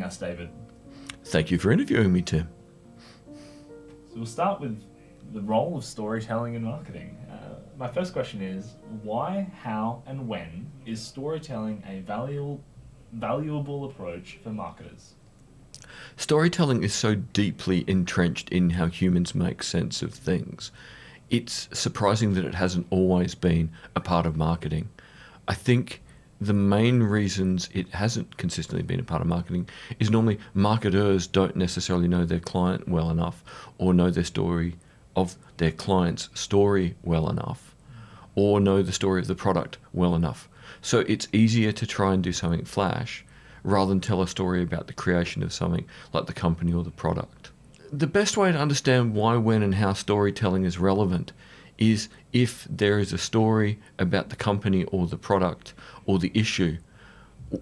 joining us, David. Thank you for interviewing me, Tim. So we'll start with the role of storytelling in marketing. My first question is, why, how, and when is storytelling a valuable approach for marketers? Storytelling is so deeply entrenched in how humans make sense of things. It's surprising that it hasn't always been a part of marketing. I think the main reasons it hasn't consistently been a part of marketing is normally marketers don't necessarily know their client well enough, or know their story of their client's story well enough, or know the story of the product well enough. So it's easier to try and do something flash rather than tell a story about the creation of something like the company or the product. The best way to understand why, when, and how storytelling is relevant is if there is a story about the company or the product or the issue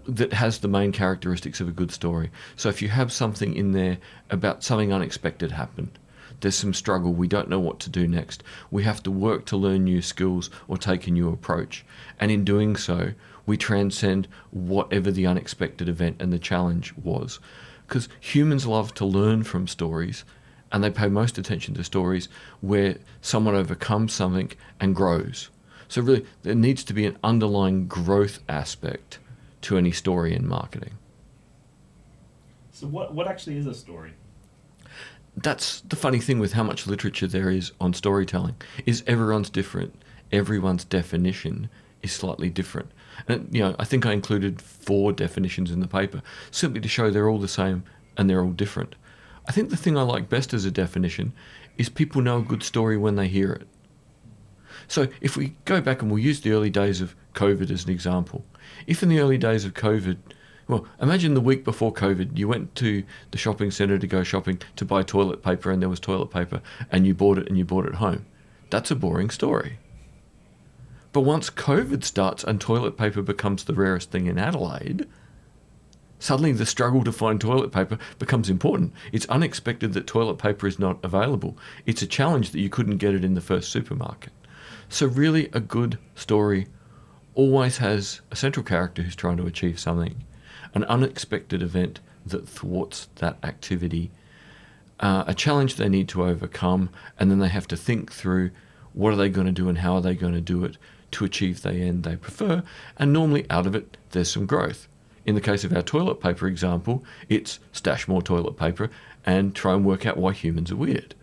that has the main characteristics of a good story. So if you have something in there about something unexpected happened, there's some struggle, we don't know what to do next, we have to work to learn new skills or take a new approach, and in doing so we transcend whatever the unexpected event and the challenge was. Because humans love to learn from stories, and they pay most attention to stories where someone overcomes something and grows. So really, there needs to be an underlying growth aspect to any story in marketing. So what actually is a story? That's the funny thing with how much literature there is on storytelling, is everyone's different. Everyone's definition is slightly different. And I think I included 4 definitions in the paper, simply to show they're all the same and they're all different. I think the thing I like best as a definition is people know a good story when they hear it. So if we go back, and we'll use the early days of COVID as an example. If in the early days of COVID, well, imagine the week before COVID, you went to the shopping centre to go shopping to buy toilet paper, and there was toilet paper, and you bought it home. That's a boring story. But once COVID starts and toilet paper becomes the rarest thing in Adelaide, suddenly the struggle to find toilet paper becomes important. It's unexpected that toilet paper is not available. It's a challenge that you couldn't get it in the first supermarket. So really, a good story always has a central character who's trying to achieve something, an unexpected event that thwarts that activity, a challenge they need to overcome, and then they have to think through what are they going to do and how are they going to do it to achieve the end they prefer, and normally out of it there's some growth. In the case of our toilet paper example, it's stash more toilet paper and try and work out why humans are weird.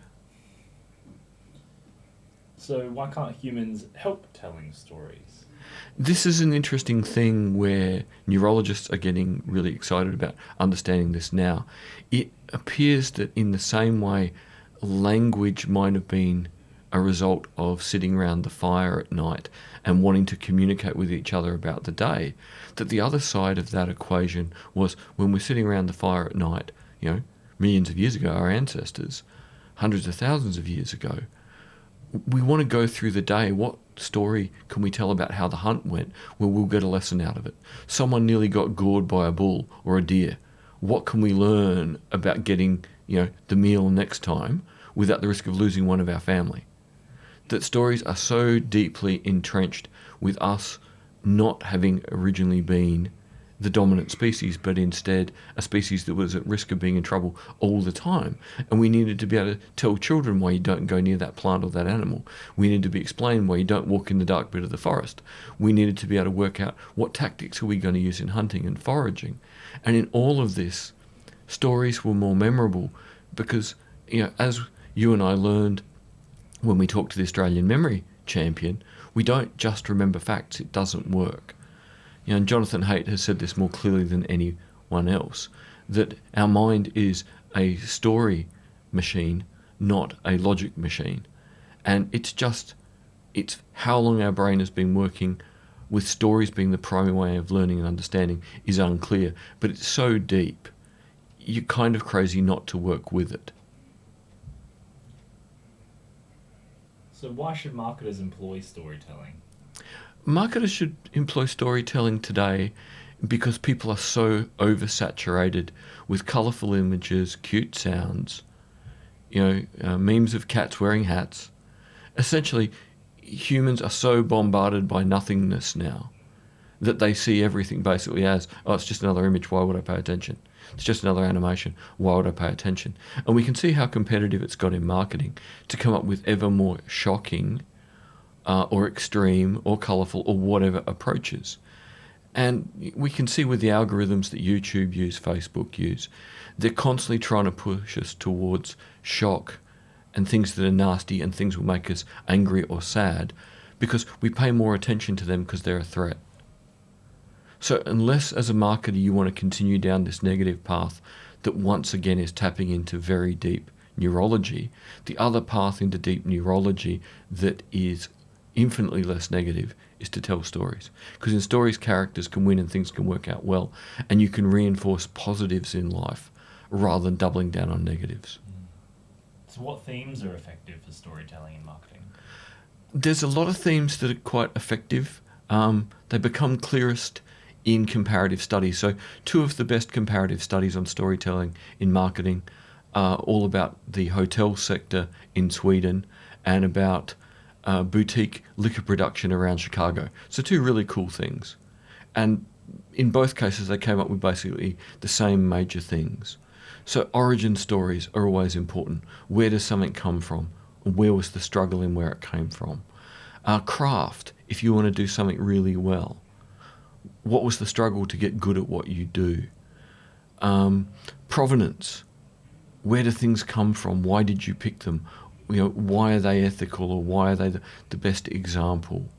So why can't humans help telling stories? This is an interesting thing where neurologists are getting really excited about understanding this now. It appears that in the same way language might have been a result of sitting around the fire at night and wanting to communicate with each other about the day, that the other side of that equation was when we're sitting around the fire at night, millions of years ago, our ancestors, hundreds of thousands of years ago, we want to go through the day. What story can we tell about how the hunt went where we'll get a lesson out of it? Someone nearly got gored by a bull or a deer. What can we learn about getting, the meal next time without the risk of losing one of our family? That stories are so deeply entrenched with us not having originally been the dominant species, but instead a species that was at risk of being in trouble all the time. And we needed to be able to tell children why you don't go near that plant or that animal. We needed to be explained why you don't walk in the dark bit of the forest. We needed to be able to work out what tactics are we going to use in hunting and foraging. And in all of this, stories were more memorable because, as you and I learned when we talked to the Australian Memory Champion, we don't just remember facts. It doesn't work. And Jonathan Haidt has said this more clearly than anyone else, that our mind is a story machine, not a logic machine. And it's how long our brain has been working with stories being the primary way of learning and understanding is unclear, but it's so deep, you're kind of crazy not to work with it. So why should marketers employ storytelling? Marketers should employ storytelling today because people are so oversaturated with colourful images, cute sounds, memes of cats wearing hats. Essentially, humans are so bombarded by nothingness now that they see everything basically as, oh, it's just another image, why would I pay attention? It's just another animation. Why would I pay attention? And we can see how competitive it's got in marketing to come up with ever more shocking or extreme or colourful or whatever approaches. And we can see with the algorithms that YouTube use, Facebook use, they're constantly trying to push us towards shock and things that are nasty and things will make us angry or sad because we pay more attention to them because they're a threat. So unless as a marketer you want to continue down this negative path that once again is tapping into very deep neurology, the other path into deep neurology that is infinitely less negative is to tell stories. Because in stories, characters can win and things can work out well, and you can reinforce positives in life rather than doubling down on negatives. So what themes are effective for storytelling in marketing? There's a lot of themes that are quite effective. They become clearest in comparative studies. So 2 of the best comparative studies on storytelling in marketing are all about the hotel sector in Sweden and about boutique liquor production around Chicago. So 2 really cool things. And in both cases, they came up with basically the same major things. So origin stories are always important. Where does something come from? Where was the struggle in where it came from? Craft, if you want to do something really well. What was the struggle to get good at what you do? Provenance. Where do things come from? Why did you pick them? Why are they ethical or why are they the best example?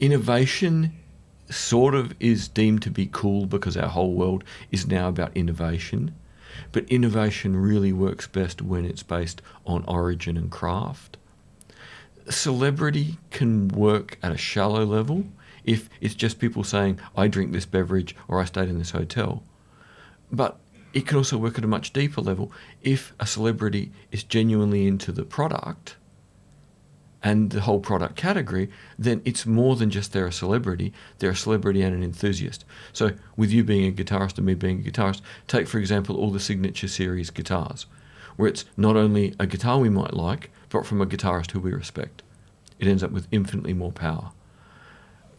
Innovation sort of is deemed to be cool because our whole world is now about innovation. But innovation really works best when it's based on origin and craft. Celebrity can work at a shallow level if it's just people saying, I drink this beverage or I stayed in this hotel. But it can also work at a much deeper level if a celebrity is genuinely into the product and the whole product category, then it's more than just they're a celebrity and an enthusiast. So with you being a guitarist and me being a guitarist, take for example all the Signature Series guitars, where it's not only a guitar we might like, but from a guitarist who we respect. It ends up with infinitely more power.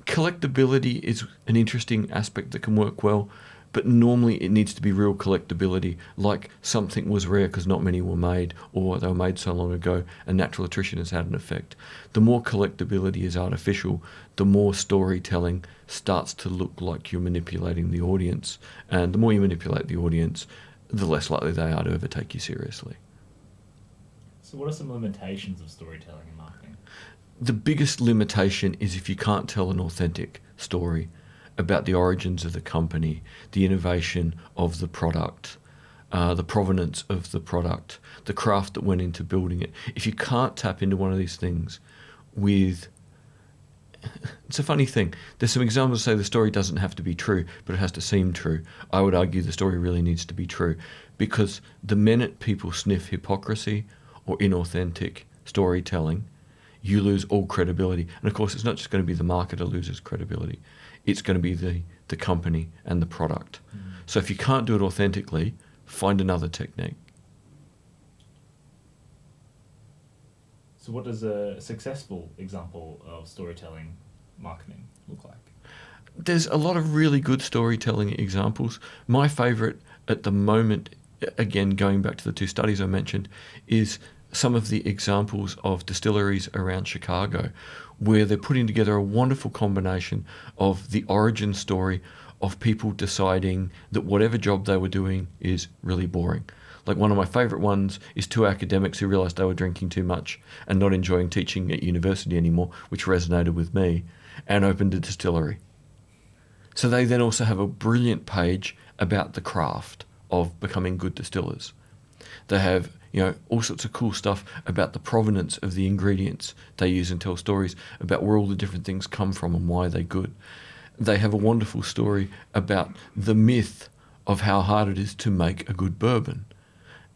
Collectability is an interesting aspect that can work well, but normally it needs to be real collectability, like something was rare because not many were made, or they were made so long ago and natural attrition has had an effect. The more collectability is artificial, the more storytelling starts to look like you're manipulating the audience, and the more you manipulate the audience, the less likely they are to ever take you seriously. So what are some limitations of storytelling in marketing? The biggest limitation is if you can't tell an authentic story about the origins of the company, the innovation of the product, the provenance of the product, the craft that went into building it. If you can't tap into one of these things with... It's a funny thing. There's some examples that say the story doesn't have to be true, but it has to seem true. I would argue the story really needs to be true, because the minute people sniff hypocrisy or inauthentic storytelling, you lose all credibility. And of course, it's not just going to be the marketer loses credibility. It's going to be the company and the product. So if you can't do it authentically, find another technique. So what does a successful example of storytelling marketing look like? There's a lot of really good storytelling examples. My favourite at the moment, again, going back to the 2 studies I mentioned, is some of the examples of distilleries around Chicago where they're putting together a wonderful combination of the origin story of people deciding that whatever job they were doing is really boring. Like one of my favourite ones is 2 academics who realised they were drinking too much and not enjoying teaching at university anymore, which resonated with me, and opened a distillery. So they then also have a brilliant page about the craft of becoming good distillers. They have all sorts of cool stuff about the provenance of the ingredients they use and tell stories about where all the different things come from and why they're good. They have a wonderful story about the myth of how hard it is to make a good bourbon.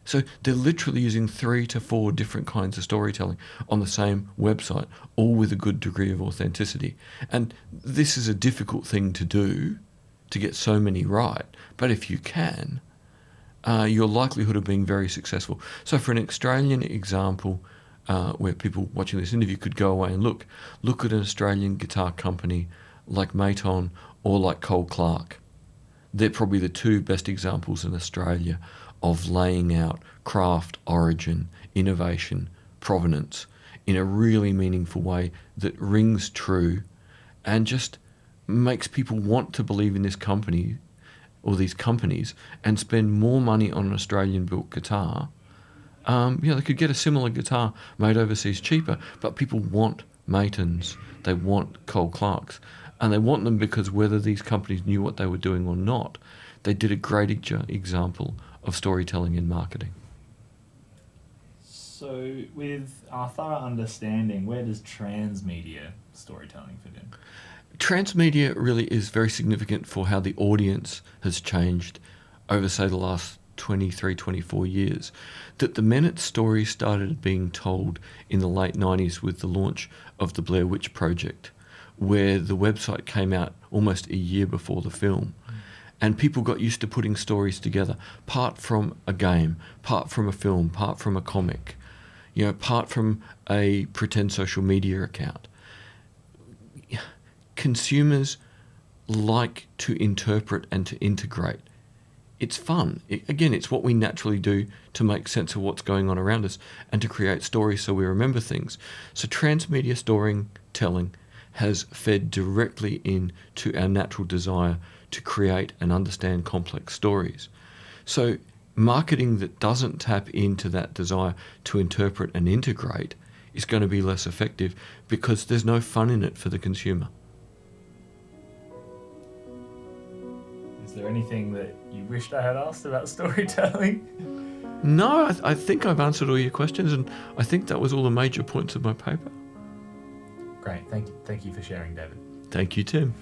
So they're literally using 3 to 4 different kinds of storytelling on the same website, all with a good degree of authenticity. And this is a difficult thing to do, to get so many right. But if you can, your likelihood of being very successful. So for an Australian example, where people watching this interview could go away and look at an Australian guitar company like Maton or like Cole Clark. They're probably the two best examples in Australia of laying out craft, origin, innovation, provenance in a really meaningful way that rings true and just makes people want to believe in this company or these companies and spend more money on an Australian-built guitar. They could get a similar guitar made overseas cheaper, but people want Matons, they want Cole Clarks, and they want them because whether these companies knew what they were doing or not, they did a great example of storytelling in marketing. So, with our thorough understanding, where does transmedia storytelling fit in? Transmedia really is very significant for how the audience has changed over, say, the last 23, 24 years. That the minute stories started being told in the late 90s with the launch of the Blair Witch Project, where the website came out almost a year before the film, and people got used to putting stories together, part from a game, part from a film, part from a comic, part from a pretend social media account. Consumers like to interpret and to integrate. It's fun. It's what we naturally do to make sense of what's going on around us and to create stories so we remember things. So transmedia storytelling has fed directly into our natural desire to create and understand complex stories. So marketing that doesn't tap into that desire to interpret and integrate is going to be less effective because there's no fun in it for the consumer. Is there anything that you wished I had asked about storytelling? No, I think I've answered all your questions, and I think that was all the major points of my paper. Great, thank you for sharing, David. Thank you, Tim.